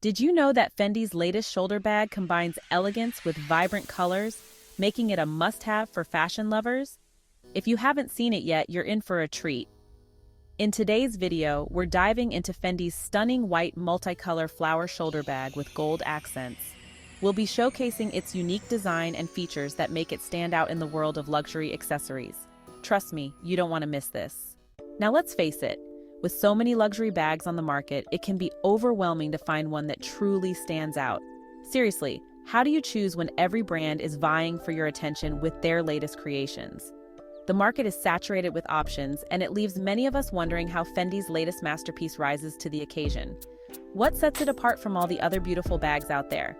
Did you know that Fendi's latest shoulder bag combines elegance with vibrant colors, making it a must-have for fashion lovers? If you haven't seen it yet, you're in for a treat. In today's video, we're diving into Fendi's stunning white multicolor flower shoulder bag with gold accents. We'll be showcasing its unique design and features that make it stand out in the world of luxury accessories. Trust me, you don't want to miss this. Now let's face it, with so many luxury bags on the market, it can be overwhelming to find one that truly stands out. Seriously, how do you choose when every brand is vying for your attention with their latest creations? The market is saturated with options, and it leaves many of us wondering how Fendi's latest masterpiece rises to the occasion. What sets it apart from all the other beautiful bags out there?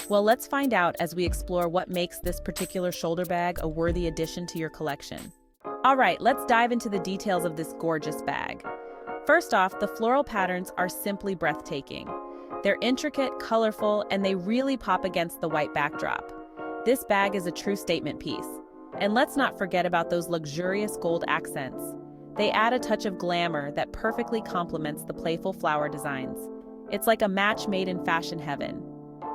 Well, let's find out as we explore what makes this particular shoulder bag a worthy addition to your collection. All right, let's dive into the details of this gorgeous bag. First off, the floral patterns are simply breathtaking. They're intricate, colorful, and they really pop against the white backdrop. This bag is a true statement piece. And let's not forget about those luxurious gold accents. They add a touch of glamour that perfectly complements the playful flower designs. It's like a match made in fashion heaven.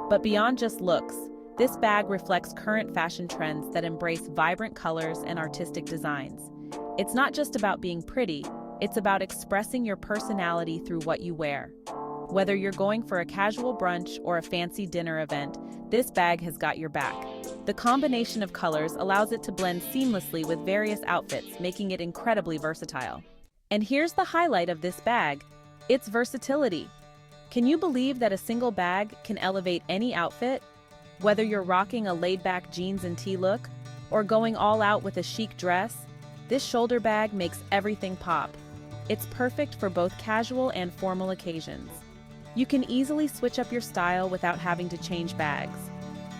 But beyond just looks, this bag reflects current fashion trends that embrace vibrant colors and artistic designs. It's not just about being pretty, it's about expressing your personality through what you wear. Whether you're going for a casual brunch or a fancy dinner event, this bag has got your back. The combination of colors allows it to blend seamlessly with various outfits, making it incredibly versatile. And here's the highlight of this bag, its versatility. Can you believe that a single bag can elevate any outfit? Whether you're rocking a laid-back jeans and tee look, or going all out with a chic dress, this shoulder bag makes everything pop. It's perfect for both casual and formal occasions. You can easily switch up your style without having to change bags.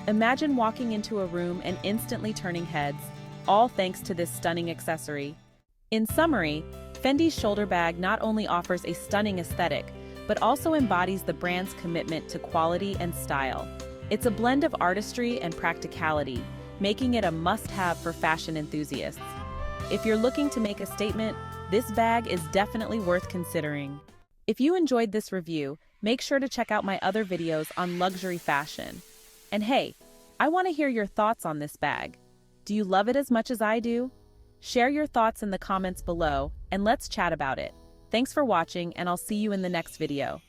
Imagine walking into a room and instantly turning heads, all thanks to this stunning accessory. In summary, Fendi's shoulder bag not only offers a stunning aesthetic, but also embodies the brand's commitment to quality and style. It's a blend of artistry and practicality, making it a must-have for fashion enthusiasts. If you're looking to make a statement, this bag is definitely worth considering. If you enjoyed this review, make sure to check out my other videos on luxury fashion. And hey, I want to hear your thoughts on this bag. Do you love it as much as I do? Share your thoughts in the comments below, and let's chat about it. Thanks for watching, and I'll see you in the next video.